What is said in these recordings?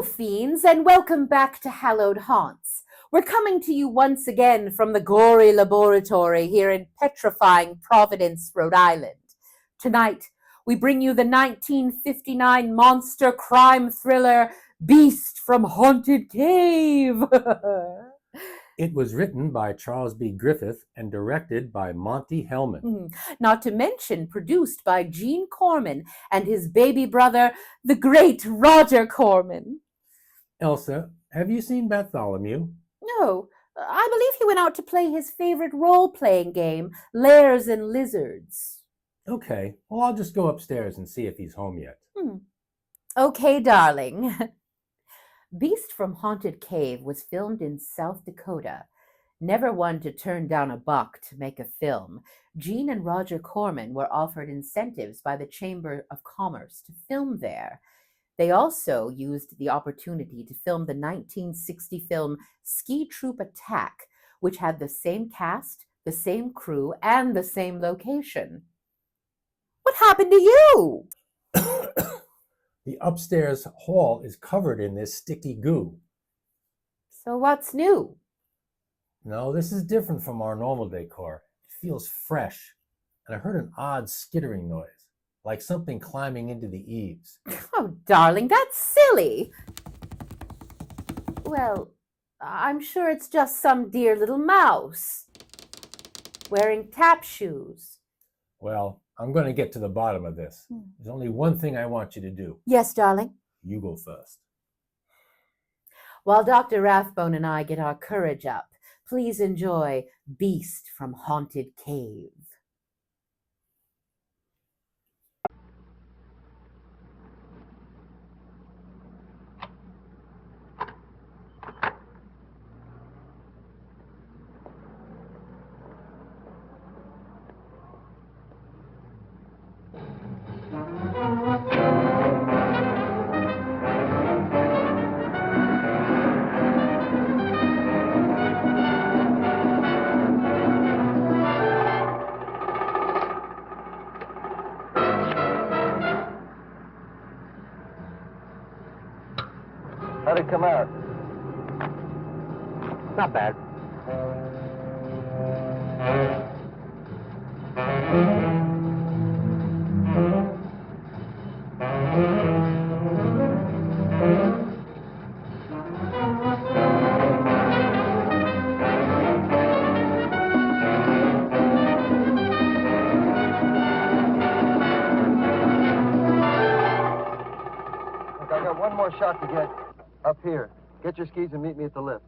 fiends, and welcome back to Hallowed Haunts. We're coming to you once again from the Gory Laboratory here in petrifying Providence, Rhode Island. Tonight, we bring you the 1959 monster crime thriller Beast from Haunted Cave. It was written by Charles B. Griffith and directed by Monty Hellman. Not to mention produced by Gene Corman and his baby brother, the great Roger Corman. Elsa, have you seen Batholomew? No, I believe he went out to play his favorite role-playing game, Lairs and Lizards. Okay, well, I'll just go upstairs and see if he's home yet. Okay, darling. Beast from Haunted Cave was filmed in South Dakota. Never one to turn down a buck to make a film, Gene and Roger Corman were offered incentives by the Chamber of Commerce to film there. They also used the opportunity to film the 1960 film Ski Troop Attack, which had the same cast, the same crew, and the same location. What happened to you? The upstairs hall is covered in this sticky goo. So what's new? No, this is different from our normal decor. It feels fresh, and I heard an odd skittering noise, like something climbing into the eaves. Oh, darling, that's silly. Well, I'm sure it's just some dear little mouse wearing tap shoes. Well, I'm going to get to the bottom of this. There's only one thing I want you to do. Yes, darling. You go first. While Dr. Rathbone and I get our courage up, please enjoy Beast from Haunted Cave. How'd it come out? Not bad. Look, I got one more shot to get up here. Get your skis and meet me at the lift.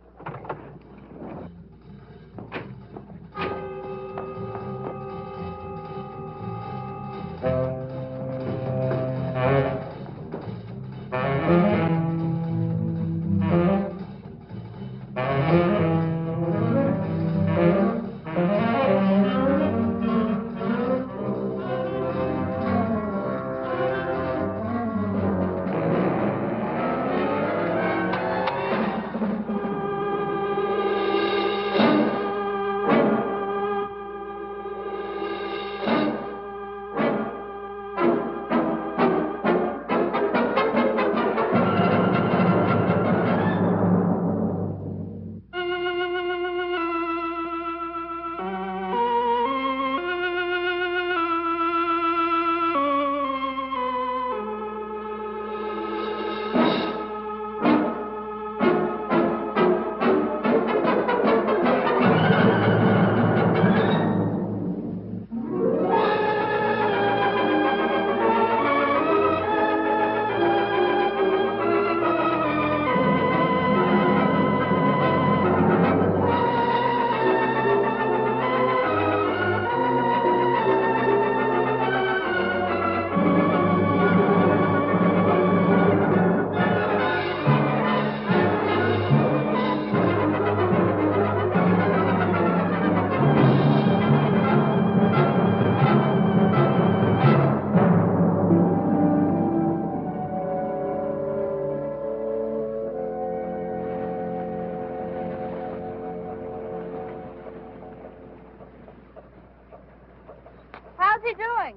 How's he doing?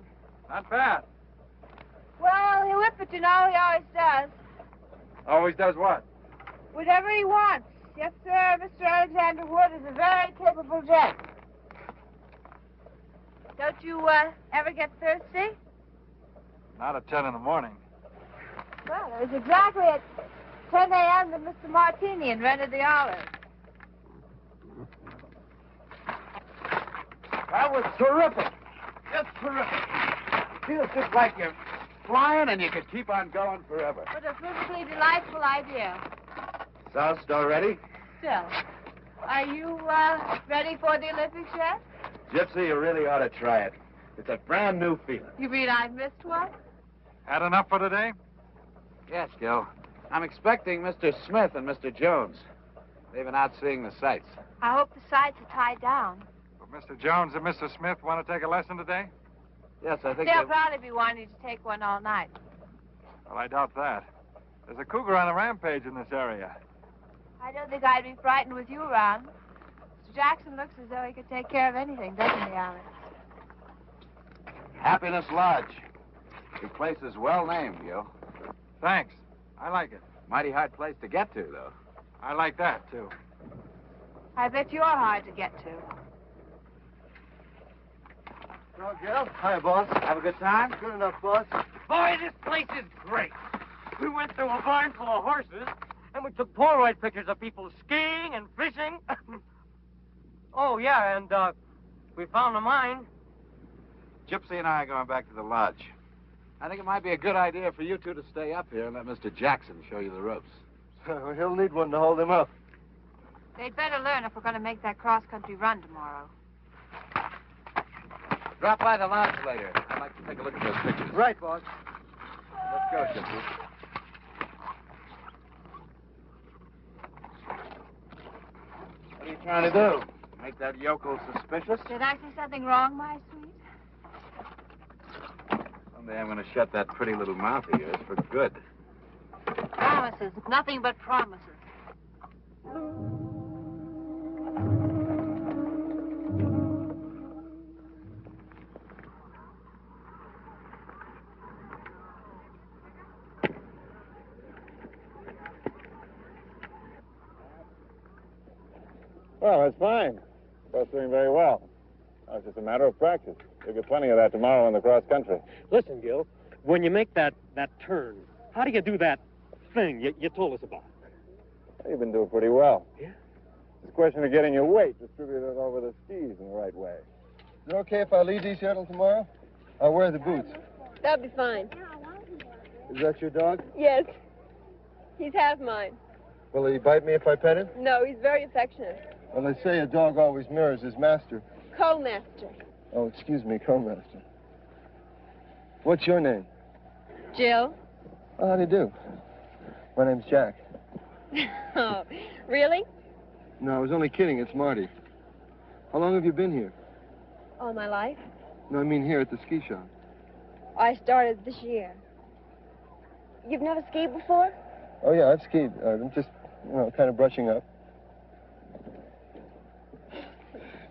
Not bad. Well, he whipped it, you know. He always does. Always does what? Whatever he wants. Yes, sir. Mr. Alexander Wood is a very capable gent. Don't you ever get thirsty? Not at 10 in the morning. Well, it was exactly at 10 a.m. that Mr. Martini invented the olive. That was terrific. Just terrific. Feels just like you're flying and you could keep on going forever. What a perfectly delightful idea. Soused already? Still, are you ready for the Olympics yet? Gypsy, you really ought to try it. It's a brand new feeling. You mean I've missed one? Had enough for today? Yes, Gil. I'm expecting Mr. Smith and Mr. Jones. They've been out seeing the sights. I hope the sides are tied down. Will Mr. Jones and Mr. Smith want to take a lesson today? Yes, I think They'll probably be wanting to take one all night. Well, I doubt that. There's a cougar on a rampage in this area. I don't think I'd be frightened with you around. Mr. Jackson looks as though he could take care of anything, doesn't he, Alex? Happiness Lodge. The place is well named, Gil. Thanks. I like it. Mighty hard place to get to, though. I like that, too. I bet you're hard to get to. Hello, Gil. Hi, boss. Have a good time? Good enough, boss. Boy, this place is great. We went through a barn full of horses, and we took Polaroid pictures of people skiing and fishing. Oh, yeah, and we found a mine. Gypsy and I are going back to the lodge. I think it might be a good idea for you two to stay up here and let Mr. Jackson show you the ropes. He'll need one to hold him up. They'd better learn if we're going to make that cross-country run tomorrow. Drop by the lodge later. I'd like to take a look at those pictures. Right, boss. Let's go, Gypsy. What are you trying to do? Make that yokel suspicious? Did I say something wrong, my sweet? Someday I'm going to shut that pretty little mouth of yours for good. Promises. Nothing but promises. Well, that's fine. Both doing very well. Now, it's just a matter of practice. You'll get plenty of that tomorrow in the cross country. Listen, Gil, when you make that turn, how do you do that thing you told us about? You've been doing pretty well. Yeah? It's a question of getting your weight distributed over the skis in the right way. Is it okay if I leave these here till tomorrow? I'll wear the boots. That'll be fine. Is that your dog? Yes. He's half mine. Will he bite me if I pet him? No, he's very affectionate. Well, they say a dog always mirrors his master. Co-master. Oh, excuse me, co-master. What's your name? Jill. Oh, how do you do? My name's Jack. Oh, really? No, I was only kidding. It's Marty. How long have you been here? All my life. No, I mean here at the ski shop. I started this year. You've never skied before? Oh, yeah, I've skied. I'm just, kind of brushing up.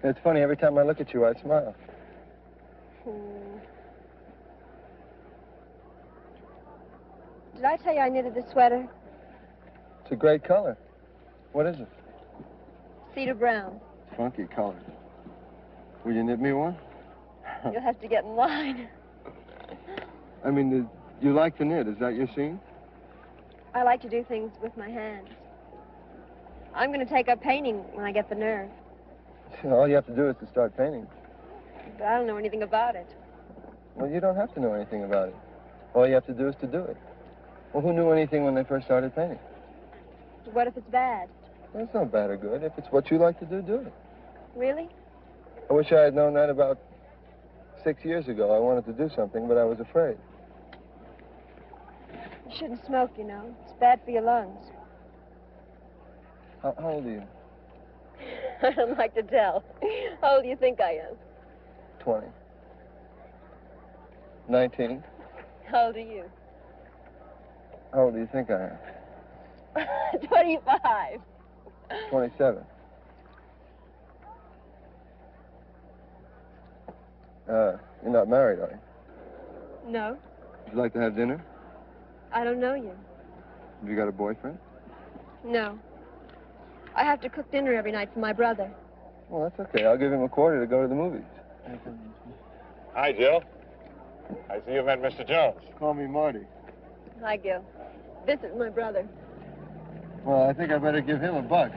It's funny, every time I look at you, I smile. Did I tell you I knitted this sweater? It's a great color. What is it? Cedar brown. Funky color. Will you knit me one? You'll have to get in line. I mean, you like to knit. Is that your scene? I like to do things with my hands. I'm going to take up painting when I get the nerve. All you have to do is to start painting. But I don't know anything about it. Well, you don't have to know anything about it. All you have to do is to do it. Well, who knew anything when they first started painting? What if it's bad? Well, it's not bad or good. If it's what you like to do, do it. Really? I wish I had known that about 6 years ago. I wanted to do something, but I was afraid. You shouldn't smoke, you know. It's bad for your lungs. How old are you? I don't like to tell. How old do you think I am? 20. 19. How old are you? How old do you think I am? 25. 27. You're not married, are you? No, Would you like to have dinner? I don't know you. Have you got a boyfriend? No. I have to cook dinner every night for my brother. Well, that's okay. I'll give him a quarter to go to the movies. Hi, Jill. I see you met Mr. Jones. Call me Marty. Hi, Gil. This is my brother. Well, I think I better give him a buck.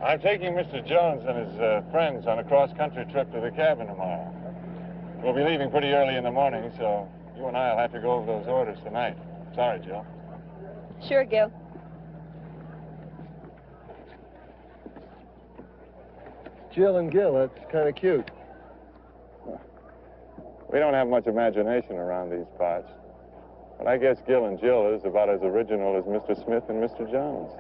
I'm taking Mr. Jones and his friends on a cross-country trip to the cabin tomorrow. We'll be leaving pretty early in the morning, so you and I will have to go over those orders tonight. Sorry, Jill. Sure, Gil. Jill and Gil, that's kind of cute. We don't have much imagination around these parts. But I guess Gil and Jill is about as original as Mr. Smith and Mr. Jones.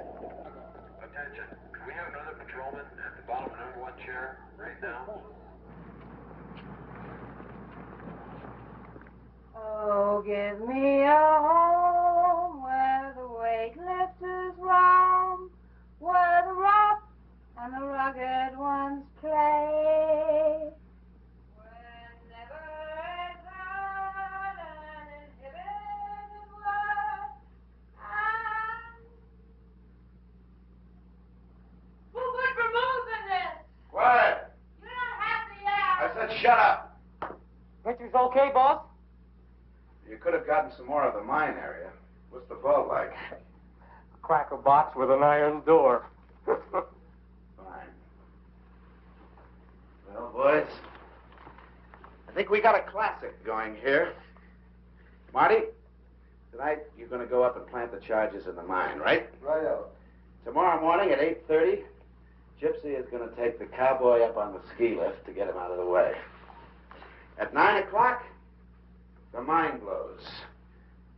Attention. Can we have another patrolman at the bottom of number 1 chair right now? Oh, give me a home where the weightlifters roam, where the rough and the rugged ones play. Where never is heard an inhibited word, and who would remove in this? Quiet! You don't have to yell. I said shut up! Picture's okay, boss? You could have gotten some more of the mine area. What's the vault like? A cracker box with an iron door. Fine. Well, boys, I think we got a classic going here. Marty, tonight you're going to go up and plant the charges in the mine, right? Righto. Tomorrow morning at 8:30, Gypsy is going to take the cowboy up on the ski lift to get him out of the way. At 9 o'clock, the mine blows,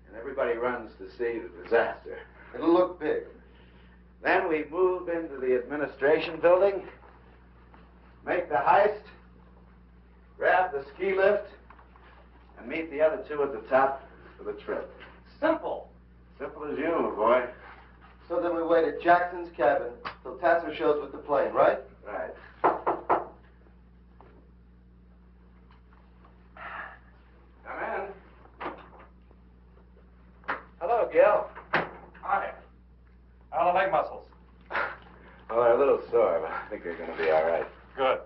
and everybody runs to see the disaster. It'll look big. Then we move into the administration building, make the heist, grab the ski lift, and meet the other two at the top for the trip. Simple. Simple as you, my boy. So then we wait at Jackson's cabin till Tasser shows with the plane, right? Right. Come in. Hello, Gil. Hi. How are the leg muscles? Well, they're a little sore, but I think they're going to be all right. Good.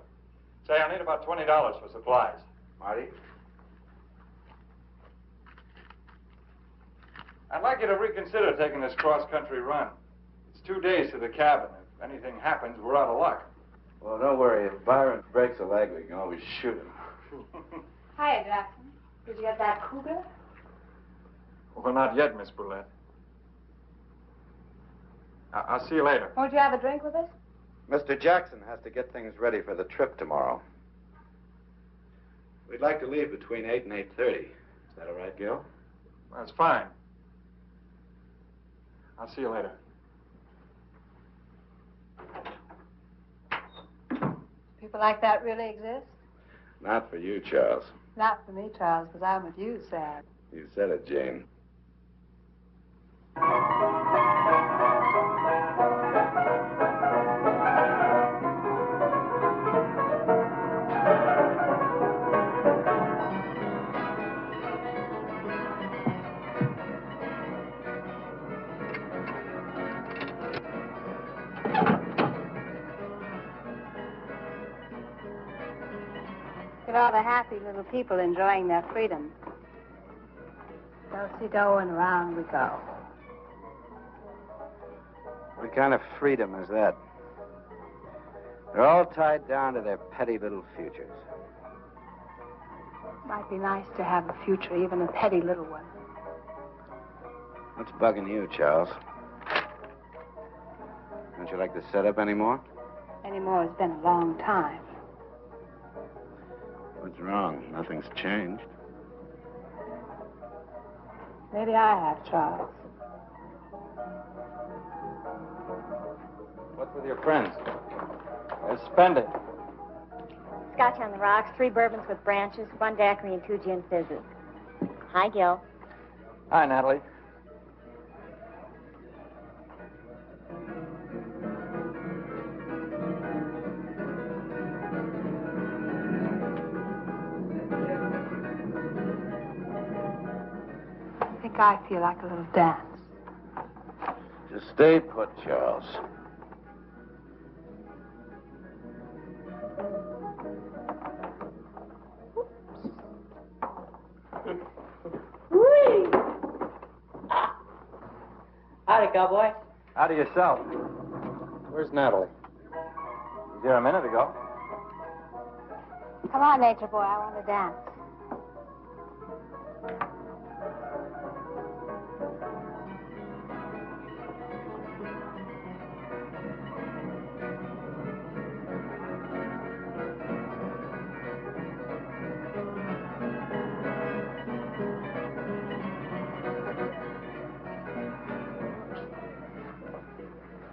Say, I need about $20 for supplies. Marty? I'd like you to reconsider taking this cross-country run. It's 2 days to the cabin. If anything happens, we're out of luck. Well, don't worry. If Byron breaks a leg, we can always shoot him. Hiya, Jackson. Did you get that cougar? Well, not yet, Miss Brulette. I'll see you later. Won't you have a drink with us? Mr. Jackson has to get things ready for the trip tomorrow. We'd like to leave between 8 and 8:30. Is that all right, Gil? That's fine. I'll see you later. People like that really exist? Not for you, Charles. Not for me, Charles, because I'm with you, Sad. You said it, Jane. Look at all the happy little people enjoying their freedom. Do-si-do and around we go. What kind of freedom is that? They're all tied down to their petty little futures. Might be nice to have a future, even a petty little one. What's bugging you, Charles? Don't you like the setup anymore? Anymore, it's been a long time. What's wrong? Nothing's changed. Maybe I have, Charles. What's with your friends? They're spending. Scotch on the rocks, 3 bourbons with branches, 1 daiquiri, and 2 gin fizzes. Hi, Gil. Hi, Natalie. I think I feel like a little dance. Just stay put, Charles. Howdy, cowboy. Howdy yourself. Where's Natalie? Was here a minute ago. Come on, Nature Boy. I want to dance.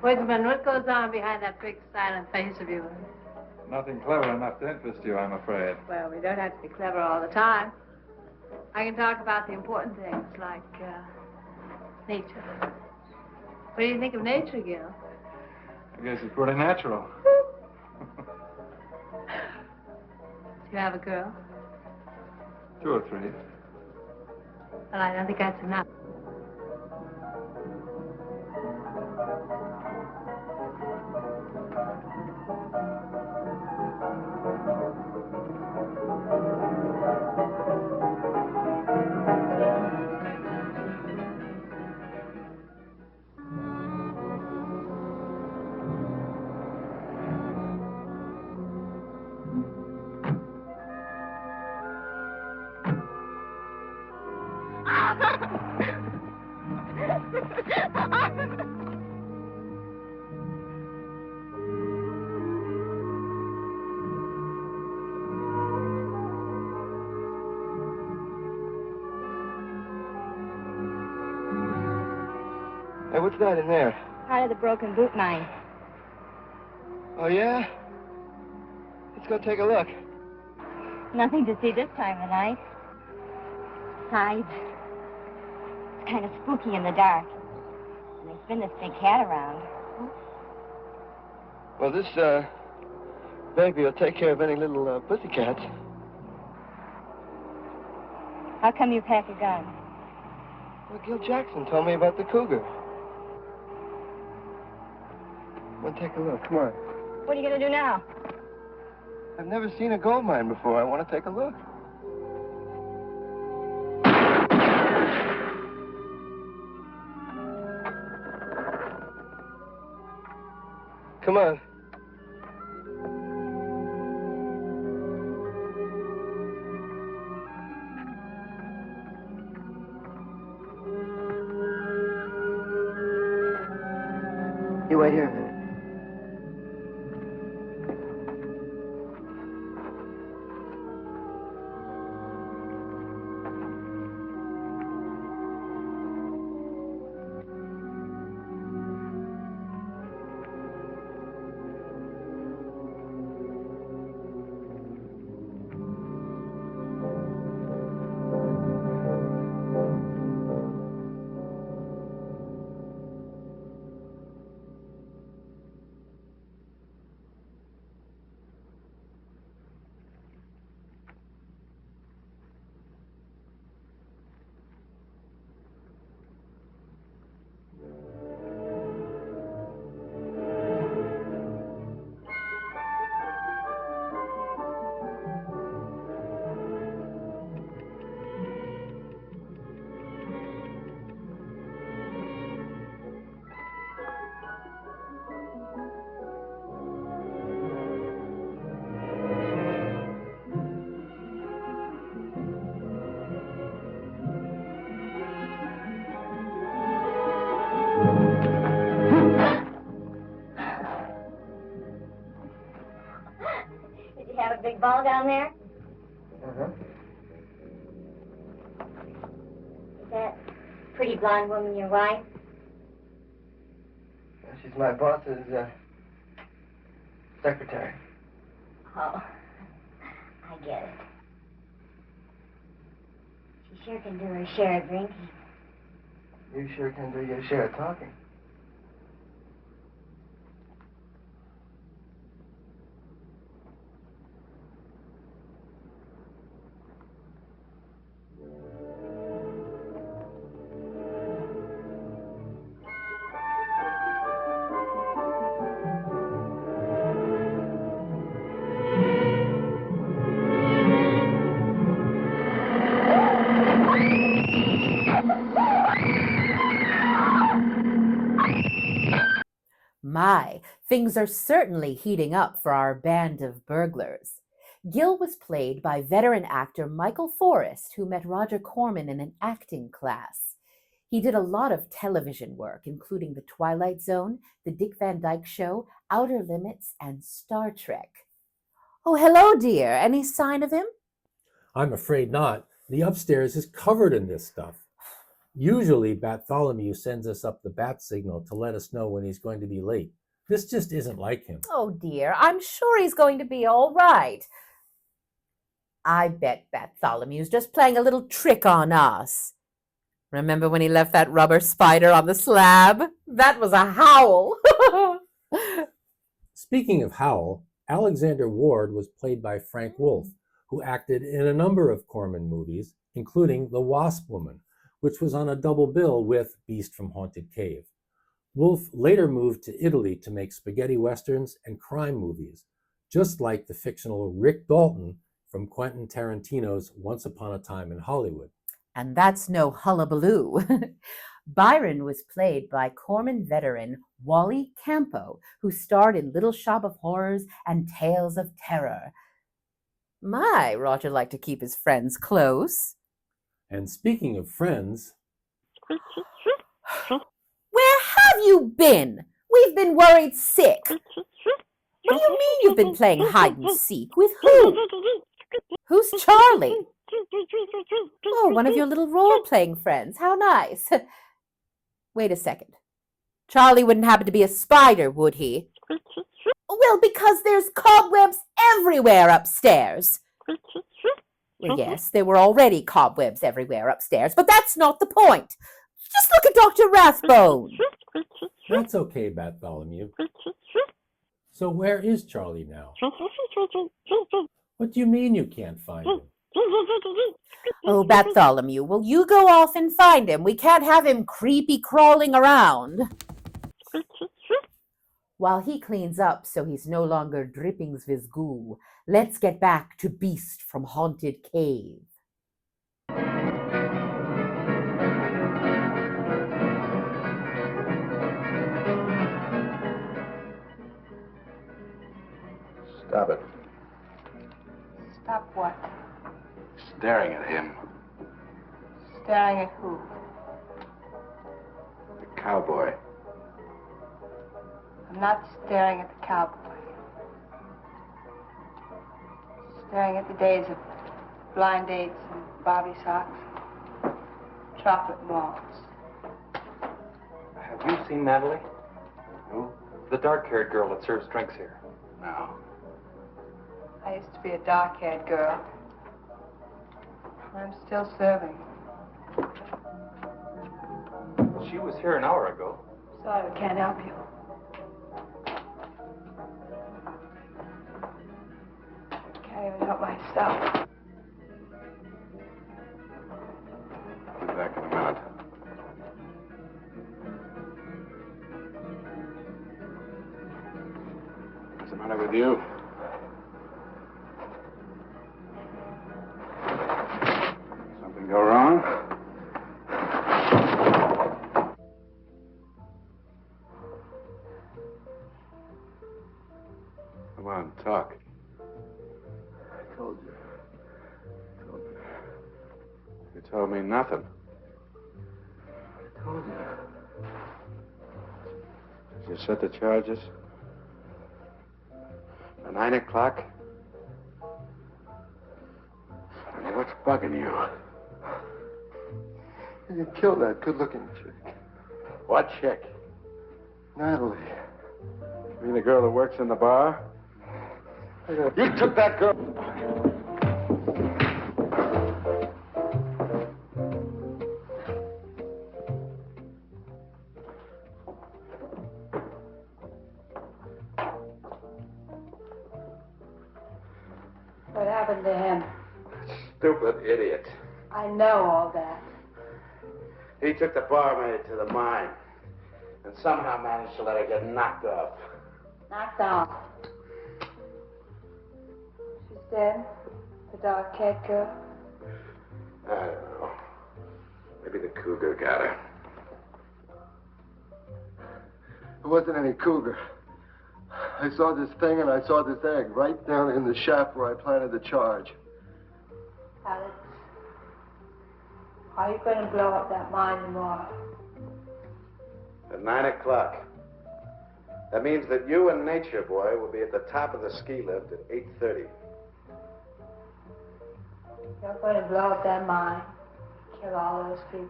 Wait a minute. What goes on behind that big silent face of yours? Nothing clever enough to interest you, I'm afraid. Well, we don't have to be clever all the time. I can talk about the important things like nature. What do you think of nature, Gil? I guess it's pretty natural. You have a girl? 2 or 3. Well, I don't think that's enough. Hey, what's that in there? Part of the broken boot mine. Oh, yeah? Let's go take a look. Nothing to see this time of night. Besides, it's kind of spooky in the dark. And there's been this big cat around. Well, this, baby will take care of any little, pussycats. How come you pack a gun? Well, Gil Jackson told me about the cougar. Well, take a look. Come on. What are you going to do now? I've never seen a gold mine before. I want to take a look. Come on. You wait here a minute. Did you have a big ball down there? Uh-huh. Is that pretty blonde woman your wife? She's my boss's, secretary. Oh, I get it. She sure can do her share of drinking. You sure can do your share of talking. My, things are certainly heating up for our band of burglars. Gil was played by veteran actor Michael Forrest, who met Roger Corman in an acting class. He did a lot of television work, including The Twilight Zone, The Dick Van Dyke Show, Outer Limits, and Star Trek. Oh, hello, dear. Any sign of him? I'm afraid not. The upstairs is covered in this stuff. Usually, Batholomew sends us up the bat signal to let us know when he's going to be late. This just isn't like him. Oh, dear. I'm sure he's going to be all right. I bet Batholomew's just playing a little trick on us. Remember when he left that rubber spider on the slab? That was a howl. Speaking of howl, Alexander Ward was played by Frank Wolf, who acted in a number of Corman movies, including The Wasp Woman, which was on a double bill with Beast from Haunted Cave. Wolf later moved to Italy to make spaghetti westerns and crime movies, just like the fictional Rick Dalton from Quentin Tarantino's Once Upon a Time in Hollywood. And that's no hullabaloo. Byron was played by Corman veteran Wally Campo, who starred in Little Shop of Horrors and Tales of Terror. My, Roger liked to keep his friends close. And speaking of friends... Where have you been? We've been worried sick. What do you mean you've been playing hide and seek? With who? Who's Charlie? Oh, one of your little role-playing friends. How nice. Wait a second. Charlie wouldn't happen to be a spider, would he? Well, because there's cobwebs everywhere upstairs. Well, yes, there were already cobwebs everywhere upstairs, but that's not the point. Just look at Dr. Rathbone. That's okay, Batholomew. So where is Charlie now? What do you mean you can't find him? Oh, Batholomew, will you go off and find him? We can't have him creepy crawling around. While he cleans up so he's no longer dripping zvizgoo, let's get back to Beast from Haunted Cave. Stop it. Stop what? Staring at him. Staring at who? The cowboy. I'm not staring at the cowboy. Staring at the days of blind dates and bobby socks, chocolate malls. Have you seen Natalie? Who? The dark-haired girl that serves drinks here. No. I used to be a dark-haired girl. I'm still serving. She was here an hour ago. Sorry, we can't help you. Can't even help myself. I'll be back in a minute. What's the matter with you? Something go wrong? Come on, talk. I told you. You told me nothing. I told you. Did you set the charges? At 9 o'clock? Honey, what's bugging you? You killed that good-looking chick. What chick? Natalie. You mean the girl that works in the bar? You took that girl. What happened to him? Stupid idiot. I know all that. He took the barmaid to the mine and somehow managed to let her get knocked off. Knocked off. She's dead? The dark-haired girl? I don't know. Maybe the cougar got her. It wasn't any cougar. I saw this thing and I saw this egg right down in the shaft where I planted the charge. Alex, are you going to blow up that mine tomorrow? At 9 o'clock. That means that you and Nature Boy will be at the top of the ski lift at 8:30. You're going to blow up that mine, kill all those people.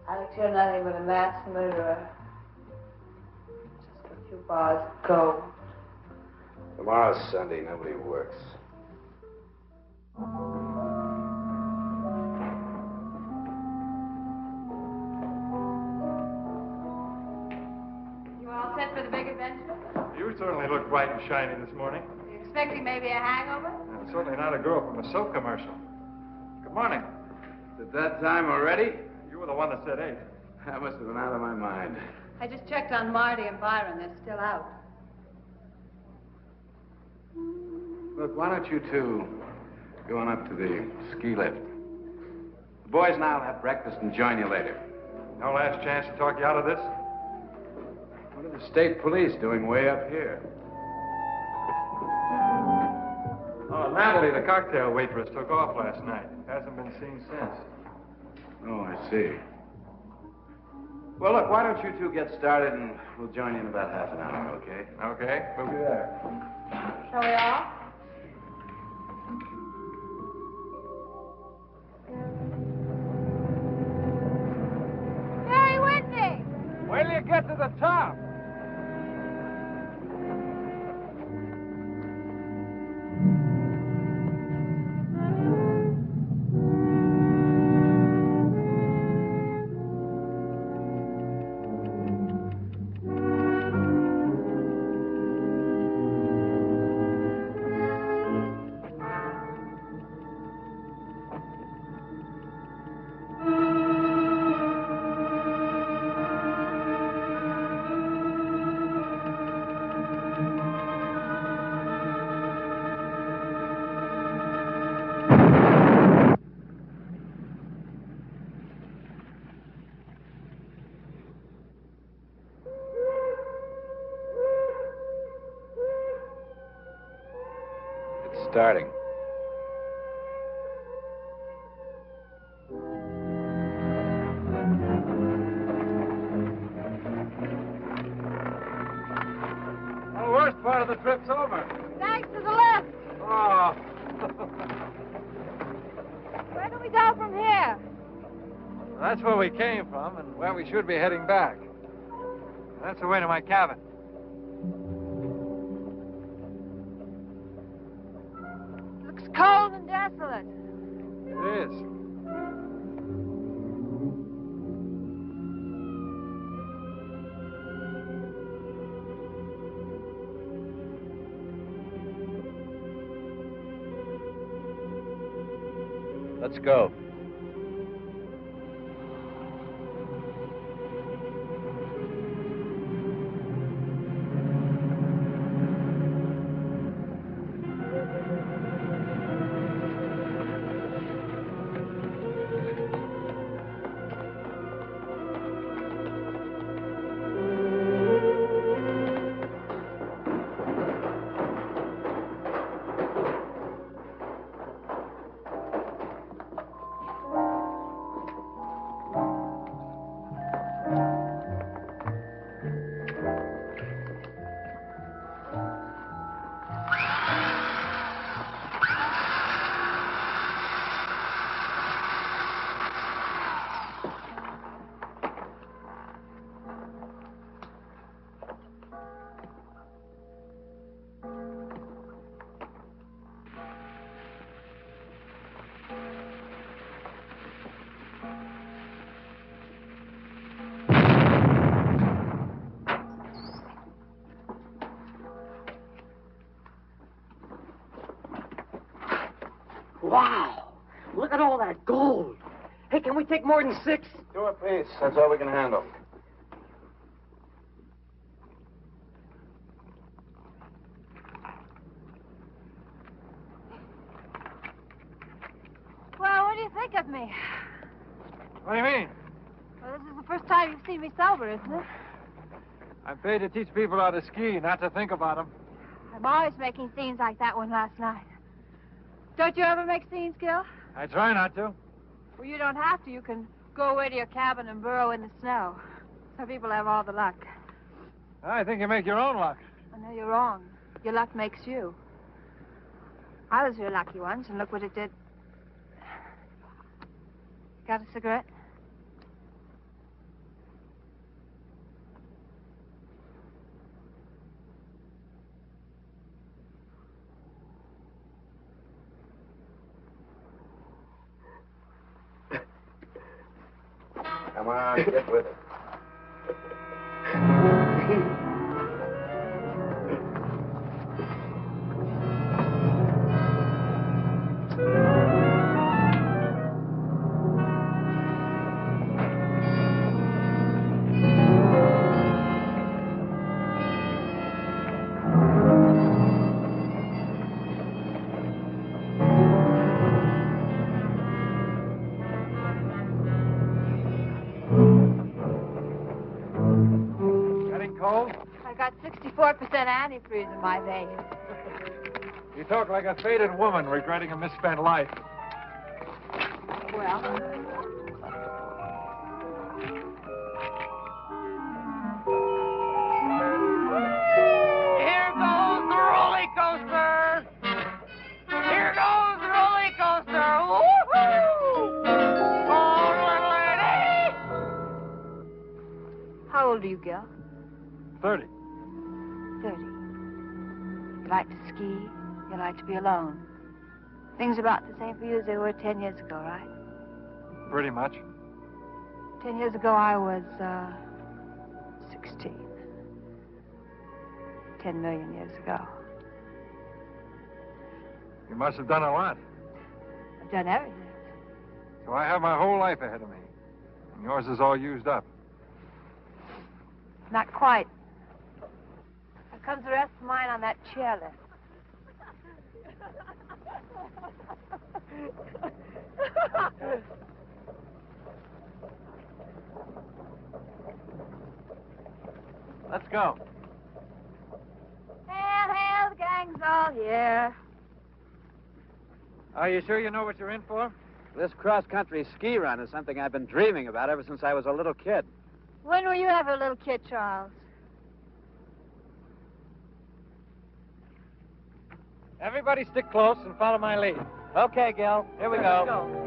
Alex, you're nothing but a mass murderer. Just a few bars of gold. Tomorrow's Sunday. Nobody works. You all set for the big adventure? You certainly look bright and shiny this morning. You expecting maybe a hangover? Certainly not a girl from a soap commercial. Good morning. Is it that time already? You were the one that said 8. That must have been out of my mind. I just checked on Marty and Byron. They're still out. Look, why don't you two go on up to the ski lift? The boys and I'll have breakfast and join you later. No last chance to talk you out of this? What are the state police doing way up here? Oh, Natalie, the cocktail waitress, took off last night. Hasn't been seen since. Oh, I see. Well, look, why don't you two get started and we'll join you in about half an hour, okay? Okay, we'll be there. Shall we all? Stay with me! Wait till you get to the top. It's starting. Well, the worst part of the trip's over. Thanks to the lift. Oh. Where do we go from here? That's where we came from and where we should be heading back. That's the way to my cabin. Looks cold and desolate. It is. Let's go. Wow! Look at all that gold. Hey, can we take more than 6? 2 apiece. That's all we can handle. Well, what do you think of me? What do you mean? Well, this is the first time you've seen me sober, isn't it? I'm paid to teach people how to ski, not to think about them. I'm always making scenes like that one last night. Don't you ever make scenes, Gil? I try not to. Well, you don't have to. You can go away to your cabin and burrow in the snow. Some people have all the luck. I think you make your own luck. I know you're wrong. Your luck makes you. I was real lucky once, and look what it did. Got a cigarette? Come on, get with it. Cold? I got 64% antifreeze in my veins. You talk like a faded woman regretting a misspent life. Well, Here goes the roller coaster! Here goes the roller coaster! Woohoo! Oh, little lady! how old are you, Gil? 30. 30. You like to ski. You like to be alone. Things are about the same for you as they were 10 years ago, right? Pretty much. 10 years ago, I was, 16. 10 million years ago. You must have done a lot. I've done everything. So I have my whole life ahead of me. And yours is all used up. Not quite. There comes the rest of mine on that chairlift. Let's go. Hail, hail, the gang's all here. Are you sure you know what you're in for? This cross-country ski run is something I've been dreaming about ever since I was a little kid. When were you ever a little kid, Charles? Everybody stick close and follow my lead. Okay, Gil. Here we go.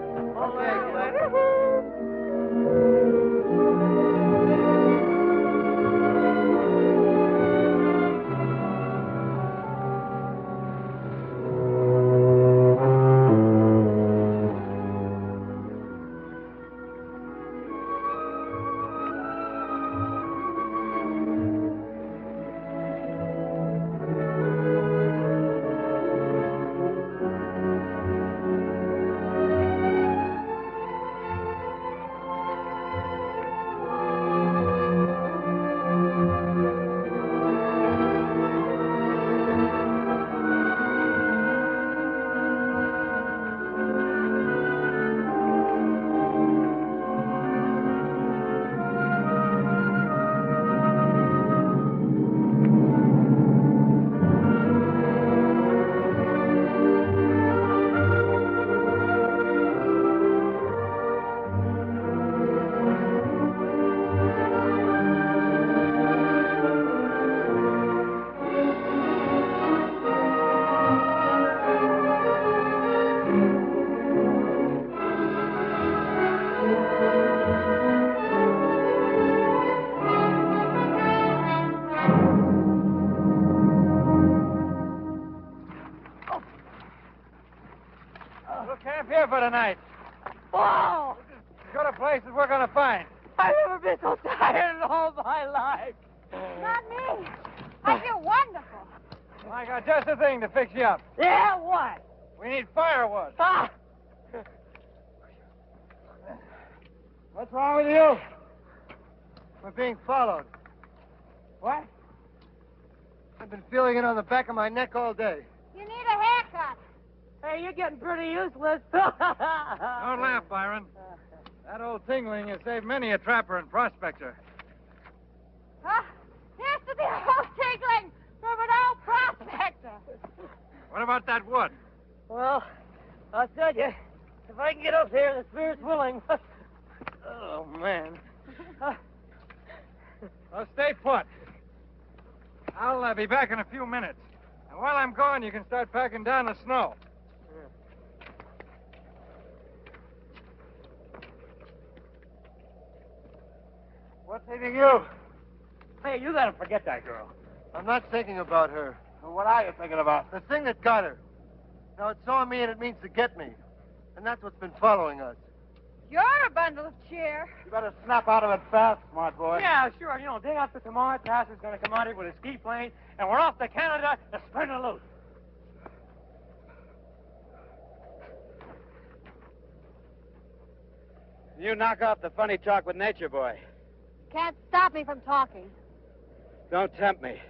Here for tonight. Whoa! As good a place as we're gonna find. I've never been so tired in all my life. Not me. I feel wonderful. I got just the thing to fix you up. Yeah, what? We need firewood. Ah! What's wrong with you? We're being followed. What? I've been feeling it on the back of my neck all day. You need a haircut. Hey, you're getting pretty useless. Don't laugh, Byron. That old tingling has saved many a trapper and prospector. Here's to the old tinkling from an old prospector. What about that wood? Well, I'll tell you, if I can get up there, the spirit's willing. Oh, man. Well, stay put. I'll be back in a few minutes. And while I'm gone, you can start packing down the snow. What's eating you? Hey, you gotta forget that girl. I'm not thinking about her. What are you thinking about? The thing that got her. Now, it saw me and it means to get me. And that's what's been following us. You're a bundle of cheer. You better snap out of it fast, smart boy. Yeah, sure. You know, day after tomorrow, Tass is gonna come out here with a ski plane, and we're off to Canada to spin a loose. You knock off the funny talk with nature, boy. Can't stop me from talking. Don't tempt me.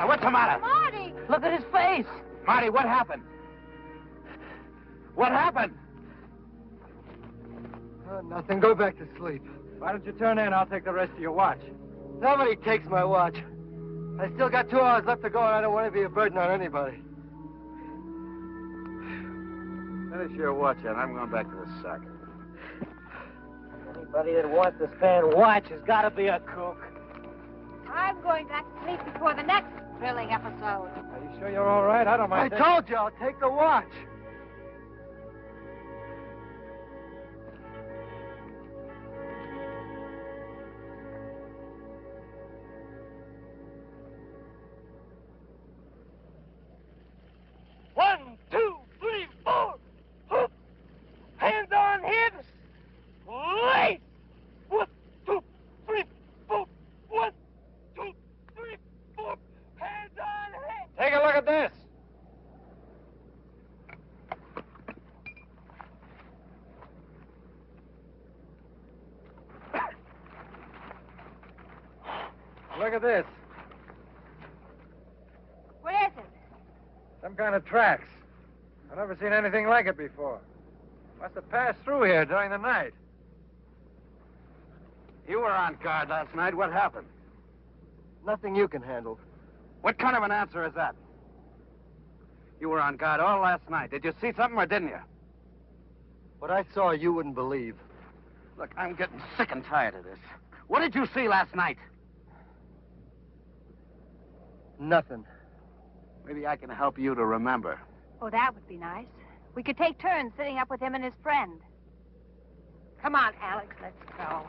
What's the matter? Marty! Look at his face. Marty, what happened? What happened? Nothing. Go back to sleep. Why don't you turn in? I'll take the rest of your watch. Nobody takes my watch. I still got 2 hours left to go, and I don't want to be a burden on anybody. Finish your watch, and I'm going back to the sack. Anybody that wants to stand watch has got to be a kook. I'm going back to sleep before the next thrilling episode. Are you sure you're all right? I don't mind. I told you I'll take the watch. One, two, three, four. Hoop. Hands on hips. Lace. 1, 2, 3, 4. 1, 2, 3, 4. Hands on hips. Take a look at this. Look at this. What is it? Some kind of tracks. I've never seen anything like it before. Must have passed through here during the night. You were on guard last night. What happened? Nothing you can handle. What kind of an answer is that? You were on guard all last night. Did you see something or didn't you? What I saw, you wouldn't believe. Look, I'm getting sick and tired of this. What did you see last night? Nothing. Maybe I can help you to remember. Oh, that would be nice. We could take turns sitting up with him and his friend. Come on, Alex, let's go.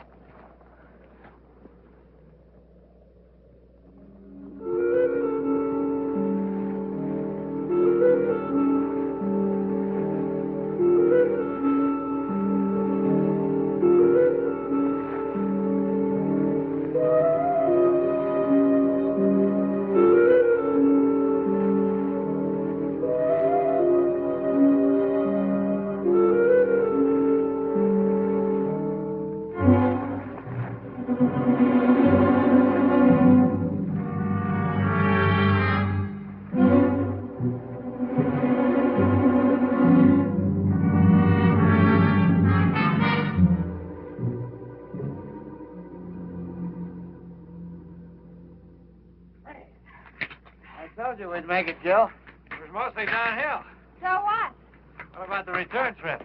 Told you we'd make it, Gil. It was mostly downhill. So what? What about the return trip?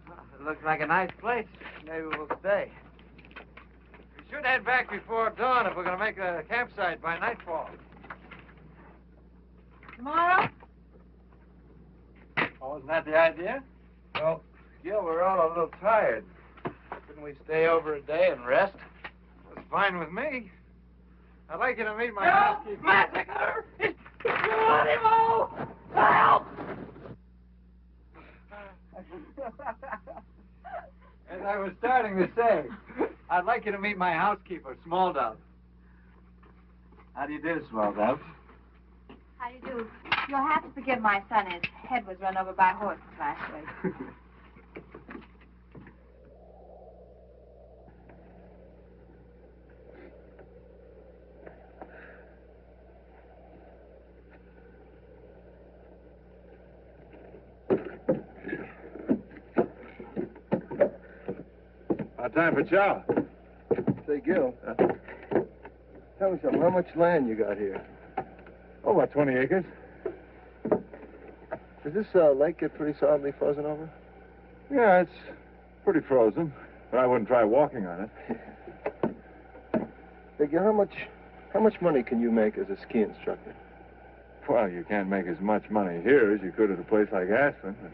It looks like a nice place. Maybe we'll stay. We should head back before dawn if we're going to make a campsite by nightfall. Tomorrow? Oh, isn't that the idea? Well, Gil, we're all a little tired. Couldn't we stay over a day and rest? That's fine with me. I'd like you to meet my housekeeper. Massacre! It's animal! Help! As I was starting to say, I'd like you to meet my housekeeper, Small Dove. How do you do, Small Dove? How do you do? You'll have to forgive my son. His head was run over by horses last week. Time for chow. Say, Gil, tell me something. How much land you got here? Oh, about 20 acres. Does this lake get pretty solidly frozen over? Yeah, it's pretty frozen, but I wouldn't try walking on it. Say, Gil, how much money can you make as a ski instructor? Well, you can't make as much money here as you could at a place like Aspen, but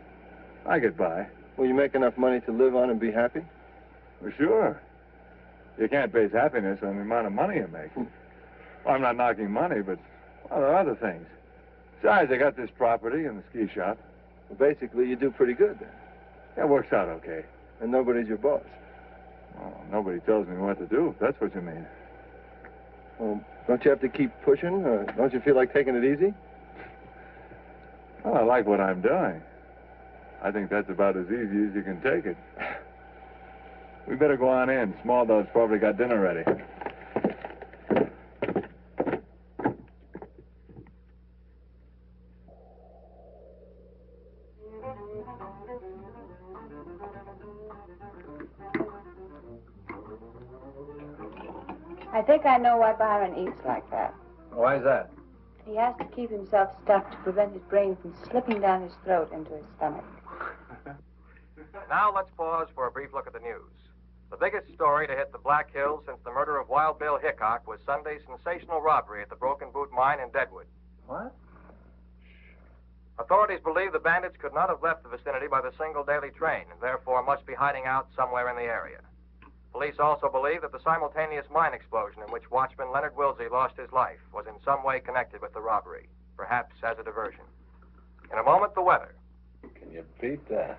I get by. Will you make enough money to live on and be happy? Well, sure. You can't base happiness on the amount of money you make. Well, I'm not knocking money, but well, there are other things. Besides, I got this property and the ski shop. Well, basically, you do pretty good then. That works out okay. And nobody's your boss. Well, nobody tells me what to do, if that's what you mean. Well, don't you have to keep pushing? Don't you feel like taking it easy? Well, I like what I'm doing. I think that's about as easy as you can take it. We better go on in. Small Dove's probably got dinner ready. I think I know why Byron eats like that. Why is that? He has to keep himself stuffed to prevent his brain from slipping down his throat into his stomach. Now let's pause for a brief look at the news. The biggest story to hit the Black Hills since the murder of Wild Bill Hickok was Sunday's sensational robbery at the Broken Boot Mine in Deadwood. What? Authorities believe the bandits could not have left the vicinity by the single daily train and therefore must be hiding out somewhere in the area. Police also believe that the simultaneous mine explosion in which watchman Leonard Wilsey lost his life was in some way connected with the robbery, perhaps as a diversion. In a moment, the weather. Can you beat that?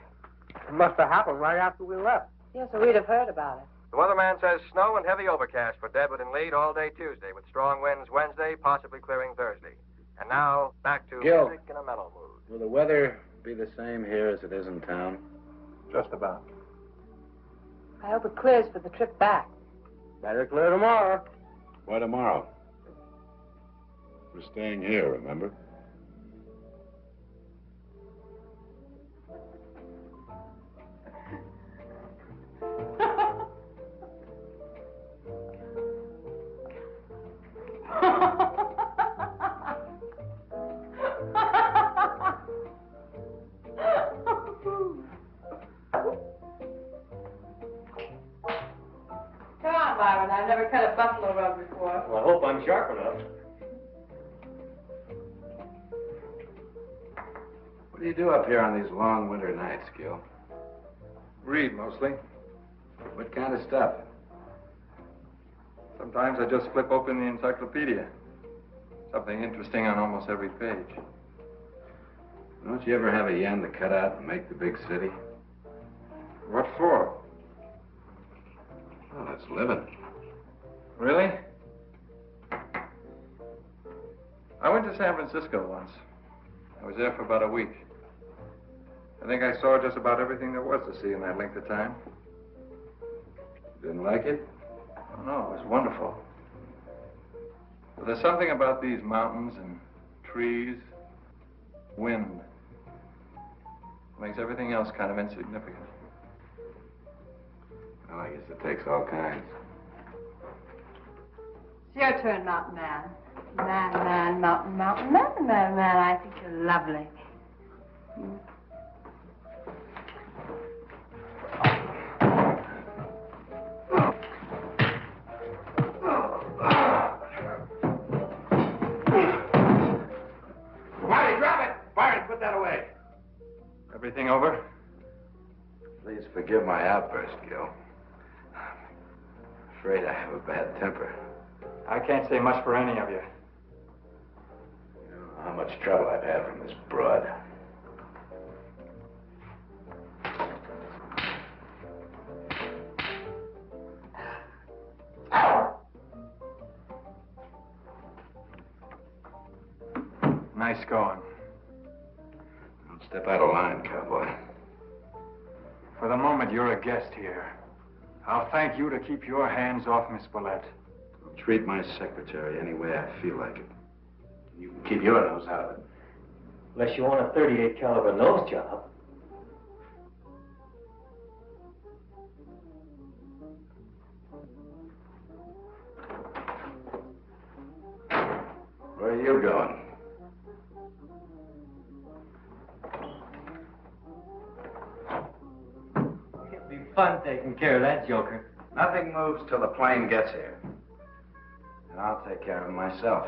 It must have happened right after we left. Yes, so we'd have heard about it. The weatherman says snow and heavy overcast for Deadwood and Lead all day Tuesday, with strong winds Wednesday, possibly clearing Thursday. And now, back to Gil, music in a mellow mood. will the weather be the same here as it is in town? Just about. I hope it clears for the trip back. Better clear tomorrow. Why tomorrow? We're staying here, remember? Come on, Byron. I've never cut a buffalo rug before. Well, I hope I'm sharp enough. What do you do up here on these long winter nights, Gil? Read, mostly. What kind of stuff? Sometimes I just flip open the encyclopedia. Something interesting on almost every page. Don't you ever have a yen to cut out and make the big city? What for? Well, it's living. Really? I went to San Francisco once. I was there for about a week. I think I saw just about everything there was to see in that length of time. Didn't like it? Oh, no, it was wonderful. But there's something about these mountains and trees, wind, makes everything else kind of insignificant. Well, I guess it takes all kinds. It's your turn, Mountain Man. Man, mountain, man, I think you're lovely. Marty, drop it! Byron, put that away. Everything over? Please forgive my outburst, Gil. I'm afraid I have a bad temper. I can't say much for any of you. You know how much trouble I've had from this broad. Nice going. Don't step out of line, cowboy. For the moment, you're a guest here. I'll thank you to keep your hands off Miss Willette. I'll treat my secretary any way I feel like it. You can keep your nose out of it. Unless you want a 38 caliber nose job. Where are you going? It'll be fun taking care of that joker. Nothing moves till the plane gets here. And I'll take care of him myself.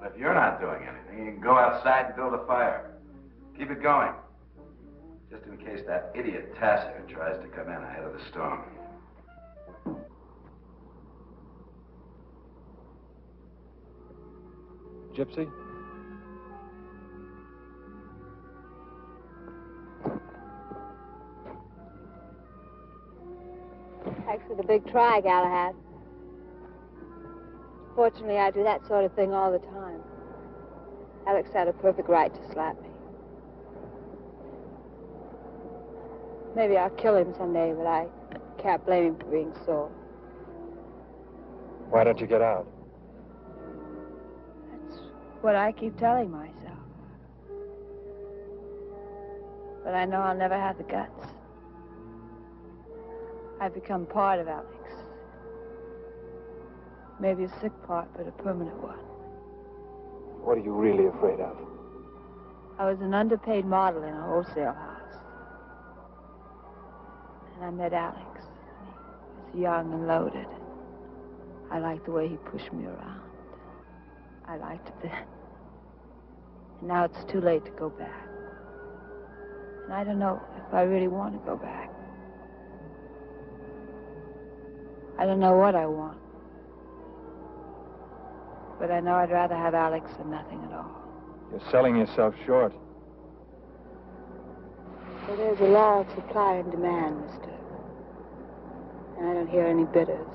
But if you're not doing anything, you can go outside and build a fire. Keep it going. Just in case that idiot Tasser tries to come in ahead of the storm. Gypsy? Thanks for the big try, Galahad. Fortunately, I do that sort of thing all the time. Alex had a perfect right to slap me. Maybe I'll kill him someday, but I can't blame him for being sore. Why don't you get out? That's what I keep telling myself. But I know I'll never have the guts. I've become part of Alex. Maybe a sick part, but a permanent one. What are you really afraid of? I was an underpaid model in a wholesale house. And I met Alex. He was young and loaded. I liked the way he pushed me around. I liked it then. And now it's too late to go back. And I don't know if I really want to go back. I don't know what I want. But I know I'd rather have Alex than nothing at all. You're selling yourself short. Well, there's a law of supply and demand, mister. And I don't hear any bidders.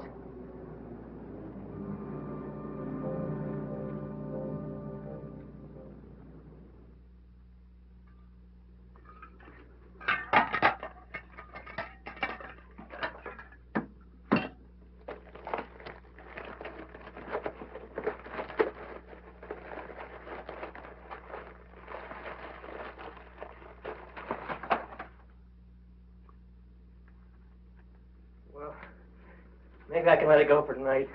Maybe I can let it go for tonight.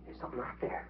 There's something out there.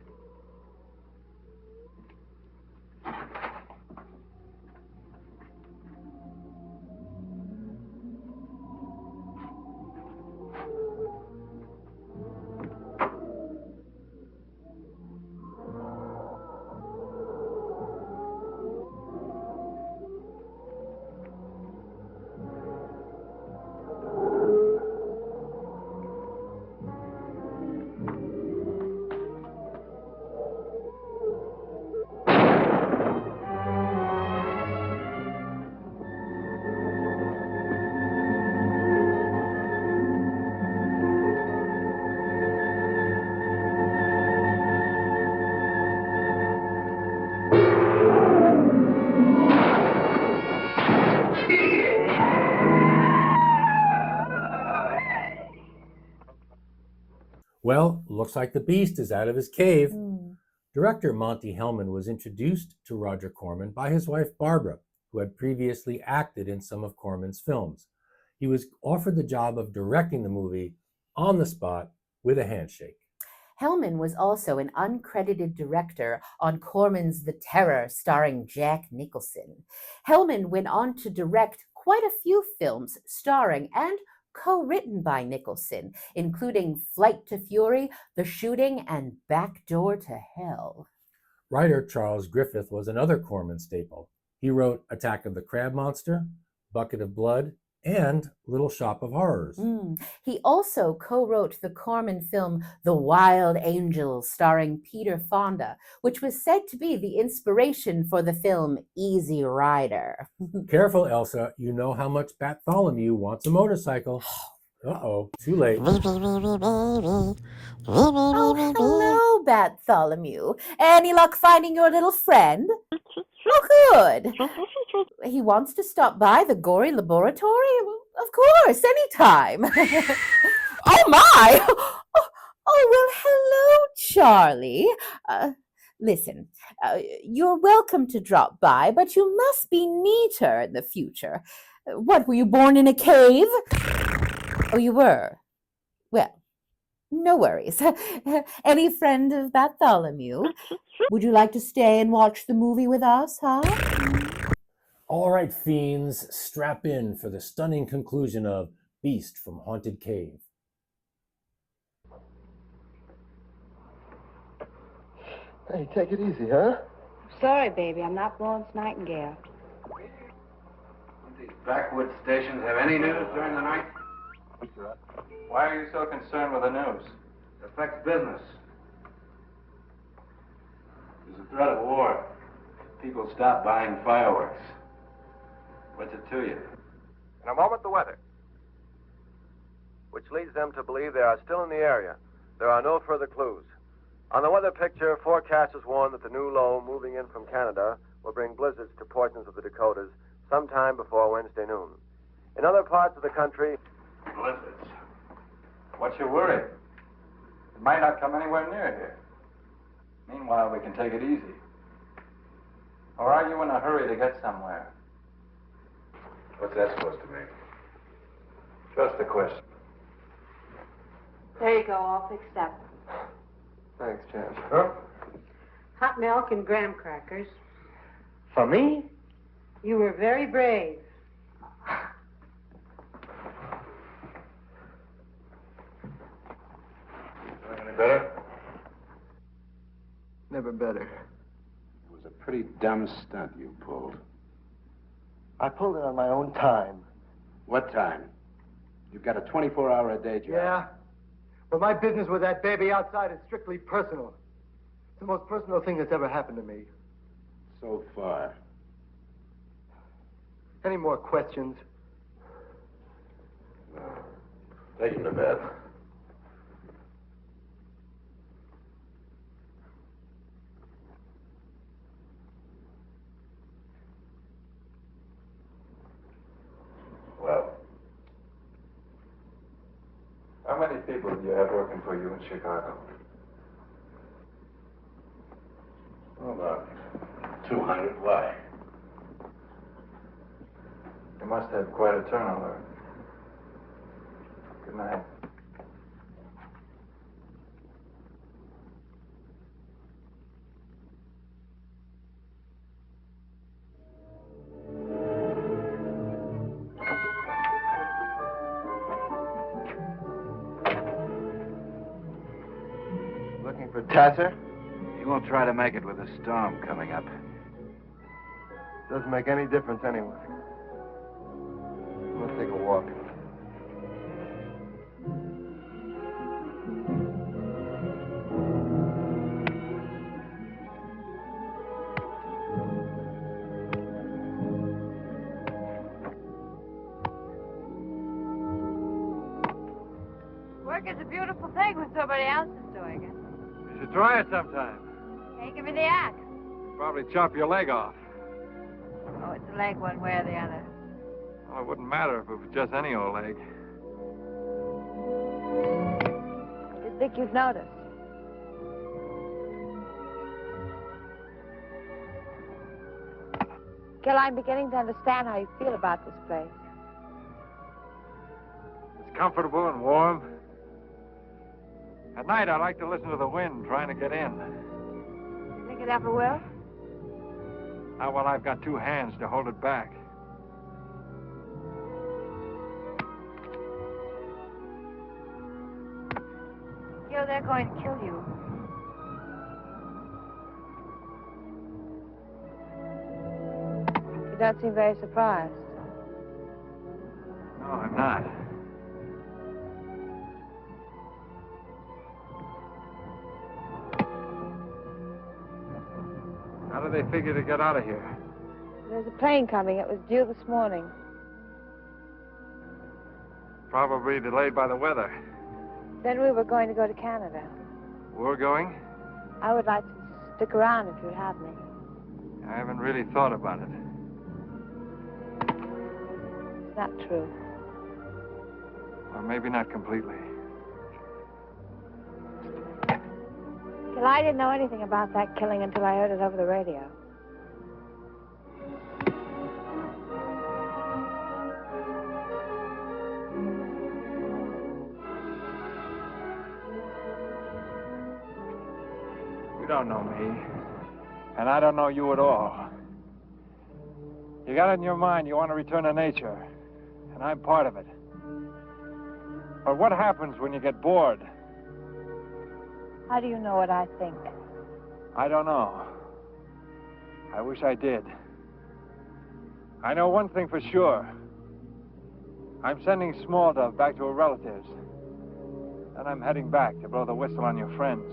Well, looks like the beast is out of his cave. Director Monty Hellman was introduced to Roger Corman by his wife Barbara, who had previously acted in some of Corman's films. He was offered the job of directing the movie on the spot with a handshake. Hellman was also an uncredited director on Corman's The Terror, starring Jack Nicholson. Hellman went on to direct quite a few films starring and co-written by Nicholson, including Flight to Fury, The Shooting, and Back Door to Hell. Writer Charles Griffith was another Corman staple. He wrote Attack of the Crab Monster, Bucket of Blood, and Little Shop of Horrors. He also co-wrote the Corman film The Wild Angels, starring Peter Fonda, which was said to be the inspiration for the film Easy Rider. Careful, Elsa. You know how much Batholomew wants a motorcycle. Uh-oh, too late. Oh, hello, Batholomew. Any luck finding your little friend? Oh, good. He wants to stop by the Gory Laboratory? Of course, anytime. Oh, my! Oh, well, hello, Charlie. Listen, you're welcome to drop by, but you must be neater in the future. What, were you born in a cave? Oh, you were? Well, no worries. Any friend of Batholomew? Would you like to stay and watch the movie with us, huh? All right, fiends, strap in for the stunning conclusion of Beast from Haunted Cave. Hey, take it easy, huh? Sorry, baby, I'm not Florence Nightingale. Don't these backwoods stations have any news during the night? Why are you so concerned with the news? It affects business. There's a threat of war. People stop buying fireworks. What's it to you? In a moment, the weather, which leads them to believe they are still in the area. There are no further clues. On the weather picture, forecasters warn that the new low moving in from Canada will bring blizzards to portions of the Dakotas sometime before Wednesday noon. In other parts of the country, blizzards. What's your worry? It might not come anywhere near here. Meanwhile, we can take it easy. Or are you in a hurry to get somewhere? What's that supposed to mean? Just a question. There you go, all fixed up. Thanks, Jan. Huh? Hot milk and graham crackers. For me? You were very brave. Any better? Never better. It was a pretty dumb stunt you pulled. I pulled it on my own time. What time? You've got a 24-hour-a-day job. Yeah? But my business with that baby outside is strictly personal. It's the most personal thing that's ever happened to me. So far. Any more questions? No. Take him to bed. Well, how many people do you have working for you in Chicago? Well, about 200. Why? You must have quite a turnover. Good night. Looking for Tasser? He won't try to make it with a storm coming up. Doesn't make any difference anyway. I'm gonna take a walk. Work is a beautiful thing when somebody else is doing it. You should try it sometime. Hey, give me the axe. Probably chop your leg off. Oh, it's a leg one way or the other. Oh, it wouldn't matter if it was just any old leg. I just think you've noticed. Gil, I'm beginning to understand how you feel about this place. It's comfortable and warm. At night, I like to listen to the wind trying to get in. You think it ever will? Not while I've got two hands to hold it back. Gil, they're going to kill you. You don't seem very surprised. No, I'm not. How do they figure to get out of here? There's a plane coming. It was due this morning. Probably delayed by the weather. Then we were going to go to Canada. We're going? I would like to stick around if you'd have me. I haven't really thought about it. It's not true. Or maybe not completely. Gil, I didn't know anything about that killing until I heard it over the radio. You don't know me. And I don't know you at all. You got it in your mind you want to return to nature. And I'm part of it. But what happens when you get bored? How do you know what I think? I don't know. I wish I did. I know one thing for sure. I'm sending Small Dove back to her relatives. Then I'm heading back to blow the whistle on your friends.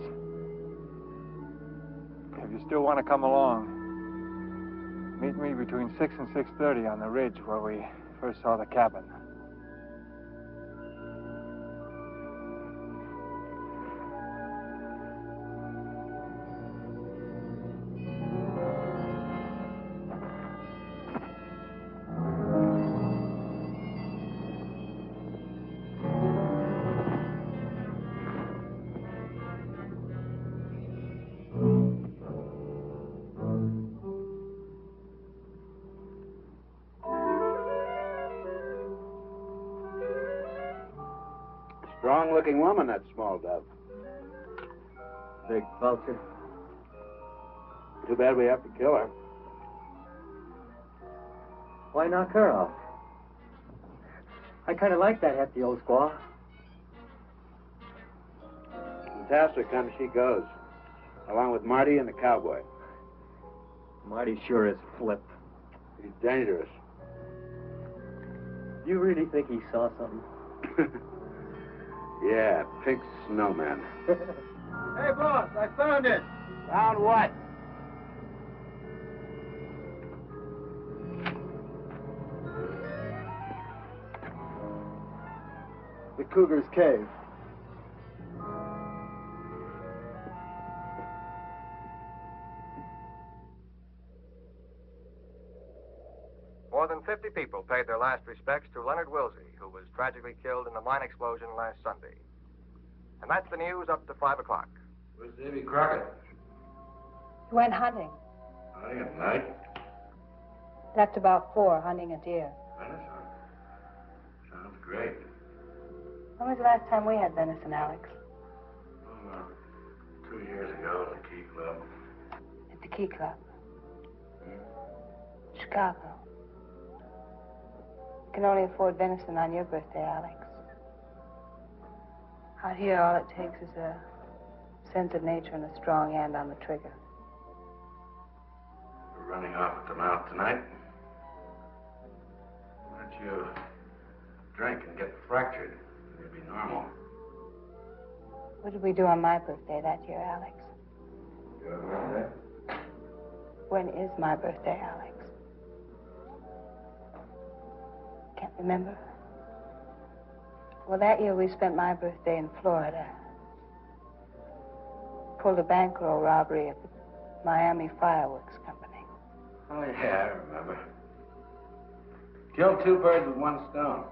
If you still want to come along, meet me between 6 and 6:30 on the ridge where we first saw the cabin. Strong-looking woman, that Small Dove. Big vulture. Too bad we have to kill her. Why knock her off? I kind of like that hefty old squaw. Fantastic kind she goes, along with Marty and the cowboy. Marty sure is flip. He's dangerous. You really think he saw something? Yeah, pink snowman. Hey, boss, I found it. Found what? The Cougar's Cave. More than 50 people paid their last respects to Leonard Wilsey, who was tragically killed in the mine explosion last Sunday. And that's the news up to 5 o'clock. Where's Davy Crockett? He went hunting. Hunting at night? Left about 4, hunting a deer. Venison? Sounds great. When was the last time we had venison, Alex? 2 years ago at the Key Club. At the Key Club. Chicago. You can only afford venison on your birthday, Alex. Out here, all it takes is a sense of nature and a strong hand on the trigger. We're running off at the mouth tonight. Why don't you drink and get fractured? You'll be normal. What did we do on my birthday that year, Alex? Your birthday? When is my birthday, Alex? Can't remember. Well, that year we spent my birthday in Florida. Pulled a bankroll robbery at the Miami Fireworks Company. Oh, yeah, I remember. Killed 2 birds with 1 stone.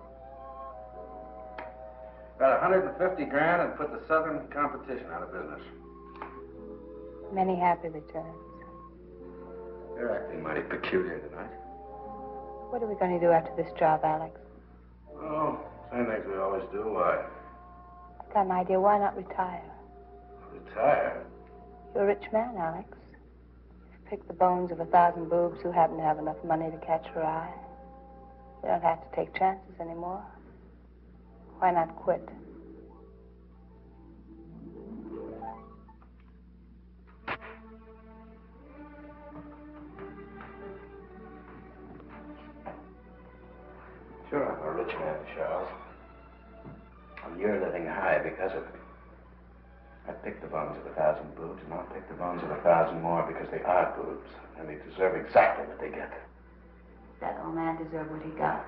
Got 150 grand and put the Southern competition out of business. Many happy returns. You're acting mighty peculiar tonight. What are we going to do after this job, Alex? Oh, same things we always do. Why? I've got an idea. Why not retire? Retire? You're a rich man, Alex. You've picked the bones of 1,000 boobs who happen to have enough money to catch your eye. You don't have to take chances anymore. Why not quit? Sure, I'm a rich man, Charles. And you're living high because of it. I picked the bones of 1,000 boobs, and I'll pick the bones of 1,000 more because they are boobs, and they deserve exactly what they get. That old man deserved what he got.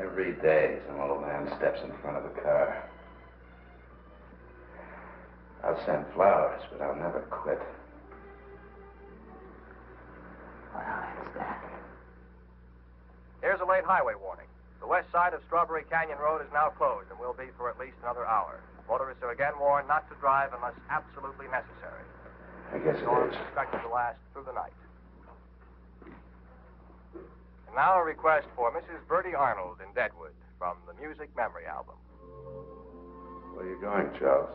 Every day, some old man steps in front of a car. I'll send flowers, but I'll never quit. Well, that's that. Here's a late highway warning. The west side of Strawberry Canyon Road is now closed and will be for at least another hour. Motorists are again warned not to drive unless absolutely necessary. I guess The storm it is is. expected to last through the night. And now a request for Mrs. Bertie Arnold in Deadwood from the Music Memory Album. Where are you going, Charles?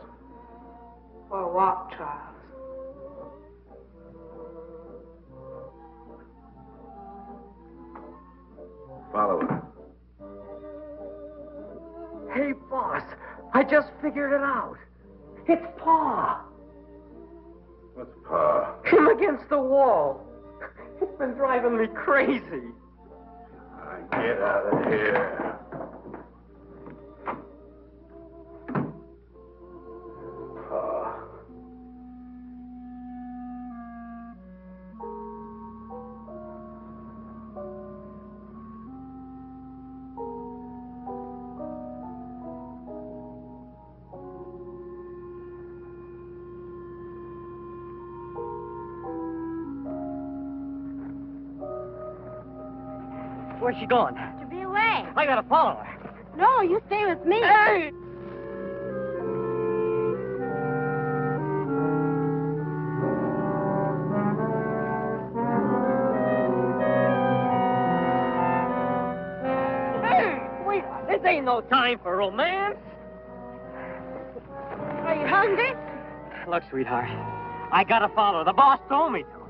For a walk, Charles. Follow it. Hey, boss, I just figured it out. It's Pa. What's Pa? Him against the wall. It's been driving me crazy. Get out of here. Pa. Where's she going? To be away. I gotta follow her. No, you stay with me. Hey! Hey, wait, this ain't no time for romance. Are you hungry? Look, sweetheart, I gotta follow her. The boss told me to.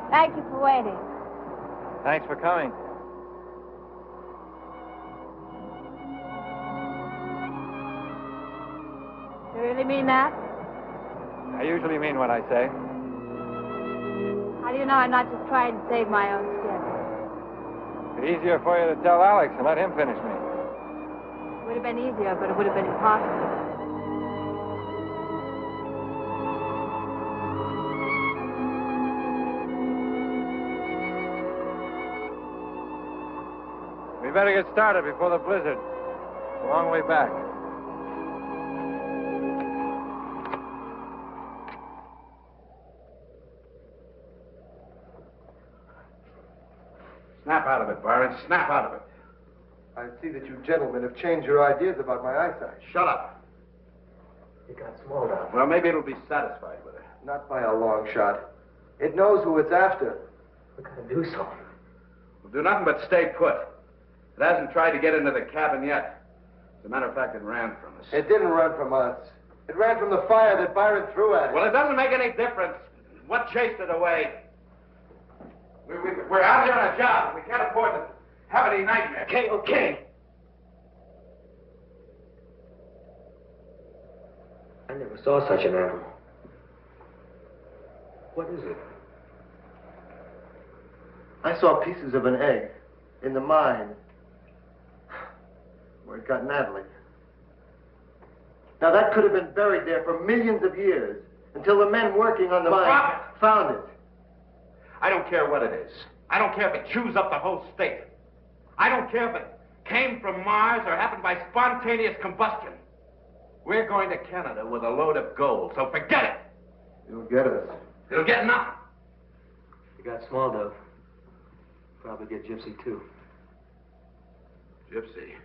Thank you for waiting. Thanks for coming. You really mean that? I usually mean what I say. How do you know I'm not just trying to save my own skin? It's easier for you to tell Alex and let him finish me. It would have been easier, but it would have been impossible. We better get started before the blizzard. It's a long way back. Snap out of it, Byron. Snap out of it. I see that you gentlemen have changed your ideas about my eyesight. Shut up. It got small now. Well, maybe it'll be satisfied with it. Not by a long shot. It knows who it's after. We gotta do something. We'll do nothing but stay put. It hasn't tried to get into the cabin yet. As a matter of fact, it ran from us. It didn't run from us. It ran from the fire that Byron threw at it. Well, it doesn't make any difference. What chased it away? We're out here on a job. We can't afford to have any nightmares. Okay, okay. I never saw such an animal. What is it? I saw pieces of an egg in the mine where it got Natalie. Now, that could have been buried there for millions of years until the men working on the mine found it. I don't care what it is. I don't care if it chews up the whole state. I don't care if it came from Mars or happened by spontaneous combustion. We're going to Canada with a load of gold, so forget it. You'll get us. It'll get nothing. You got small dove. Probably get Gypsy, too. Gypsy?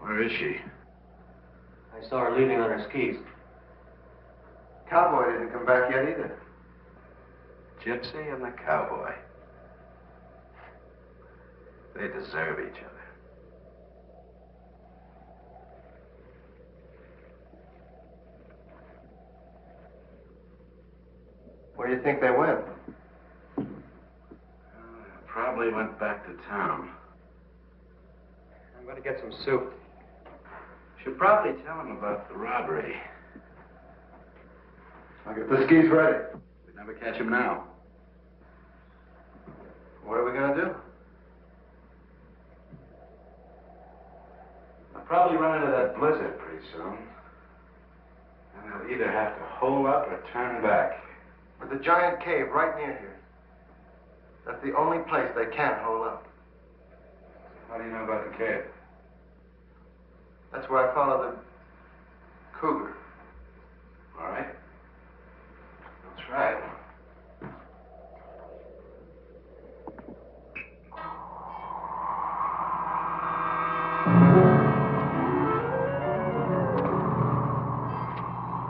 Where is she? I saw her leaving on her skis. Cowboy didn't come back yet either. Gypsy and the cowboy. They deserve each other. Where do you think they went? Probably went back to town. I'm going to get some soup. Should probably tell him about the robbery. I'll get the skis ready. We'd never catch him now. What are we going to do? I'll probably run into that blizzard pretty soon. And they'll either have to hold up or turn back. There's a giant cave right near here. That's the only place they can't hold up. How do you know about the cave? That's where I followed the cougar. All right. I'll try it.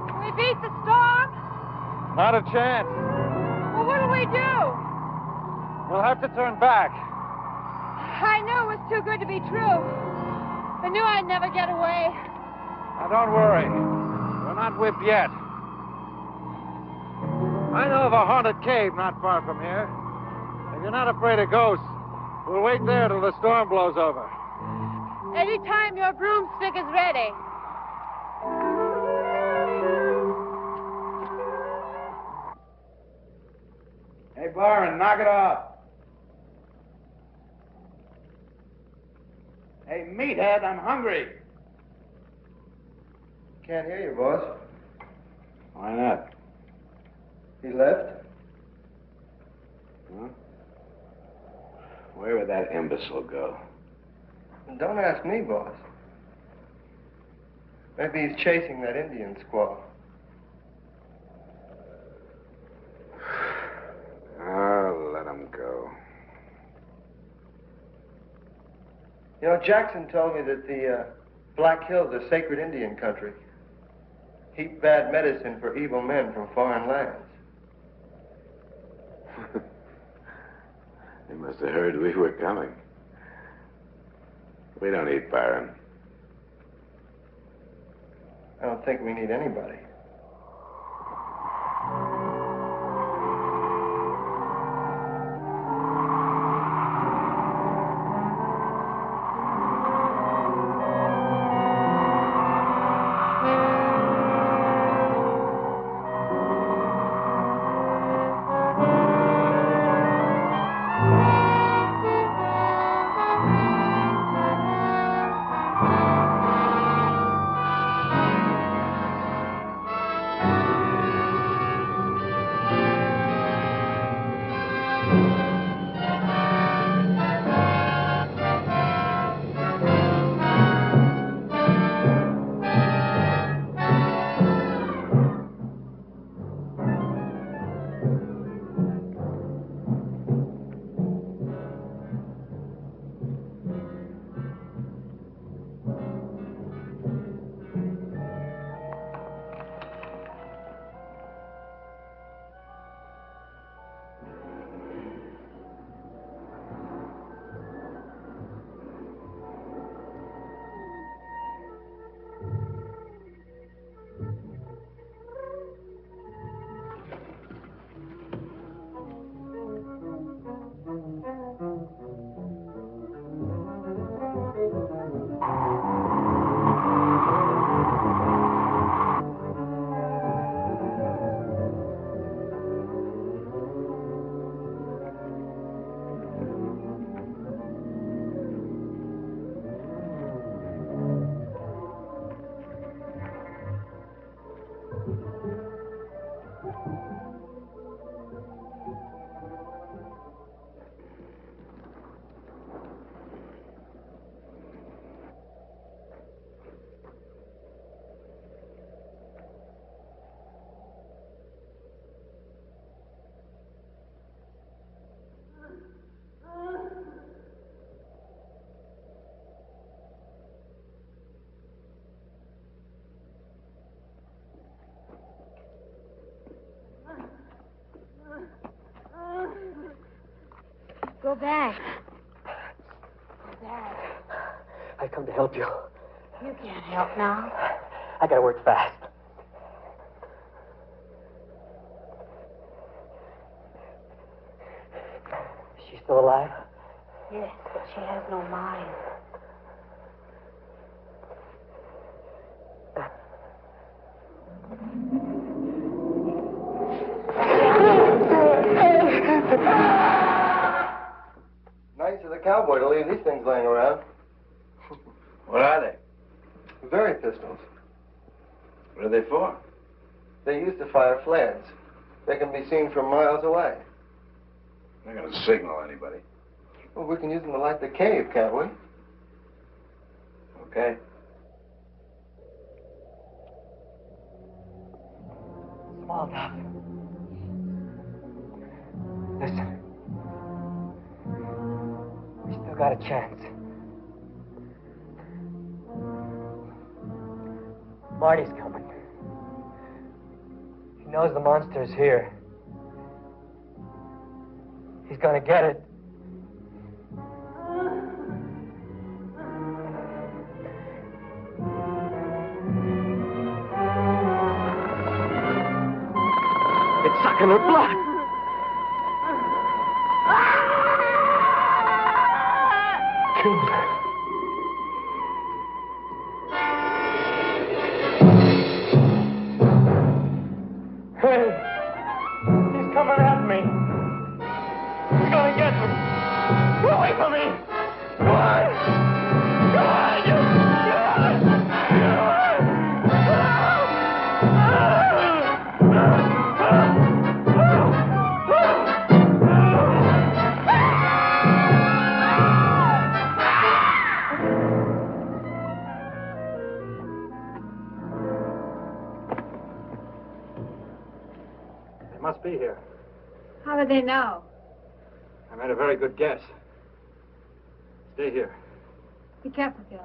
Can we beat the storm? Not a chance. Well, what'll we do? We'll have to turn back. I knew it was too good to be true. I knew I'd never get away. Now, don't worry. We're not whipped yet. I know of a haunted cave not far from here. If you're not afraid of ghosts, we'll wait there till the storm blows over. Anytime your broomstick is ready. Hey, Byron, knock it off. Hey, meathead, I'm hungry. Can't hear you, boss. Why not? He left? Huh? Where would that imbecile go? Don't ask me, boss. Maybe he's chasing that Indian squaw. Oh, let him go. You know, Jackson told me that the Black Hills are sacred Indian country. Heap bad medicine for evil men from foreign lands. They must have heard we were coming. We don't need Byron. I don't think we need anybody. Go back. Dad, I come to help you. you can't help now. I gotta work fast. Is she still alive? Yes, but she has no mind. Nice of the cowboy to leave these things laying around. What are they? Very pistols. What are they for? They used to fire flares. They can be seen from miles away. They're going to signal anybody. Well, we can use them to light the cave, can't we? Okay. Small enough. Listen. We still got a chance. Marty's coming. He knows the monster's here. He's gonna get it. It's sucking her blood. Killed her. Hey, he's coming at me. He's gonna get me. Go away from me. Come on. Come on, you. They must be here. How do they know? I made a very good guess. Stay here. Be careful, Gilly.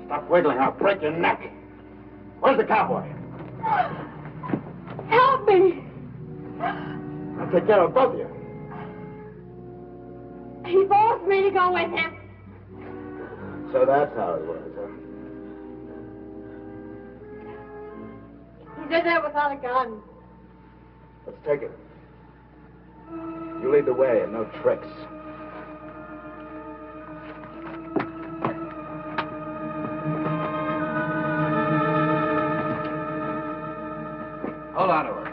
Stop wiggling, I'll break your neck. Where's the cowboy? me. I'll take care of both of you. He forced me to go with him. So that's how it was, huh? He did that without a gun. Let's take it. You lead the way and no tricks. Hold on to her.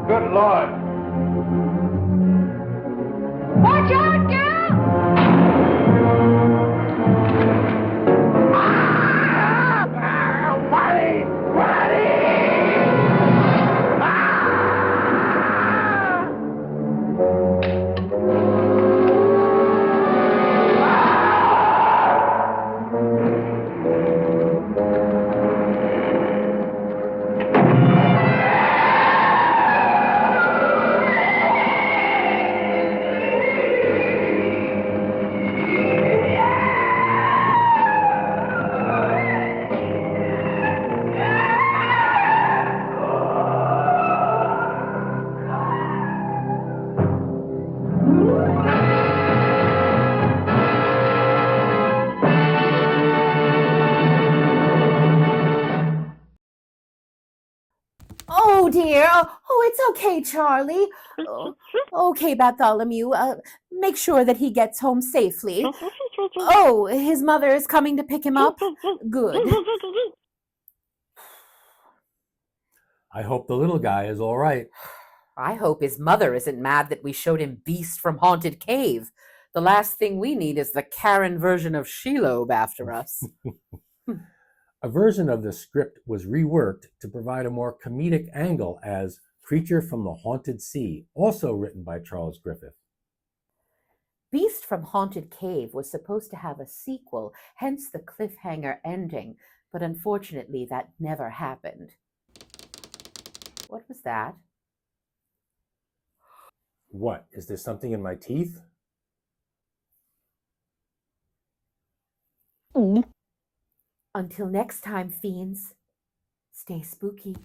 Good Lord. Watch out, girl! Oh dear. Oh, it's okay, Charlie. Oh, okay, Batholomew. Make sure that he gets home safely. Oh, his mother is coming to pick him up? Good. I hope the little guy is all right. I hope his mother isn't mad that we showed him Beast from Haunted Cave. The last thing we need is the Karen version of Shelob after us. A version of the script was reworked to provide a more comedic angle as Creature from the Haunted Sea, also written by Charles Griffith. Beast from Haunted Cave was supposed to have a sequel, hence the cliffhanger ending, but unfortunately that never happened. What was that? What? Is there something in my teeth? Until next time, fiends, stay spooky.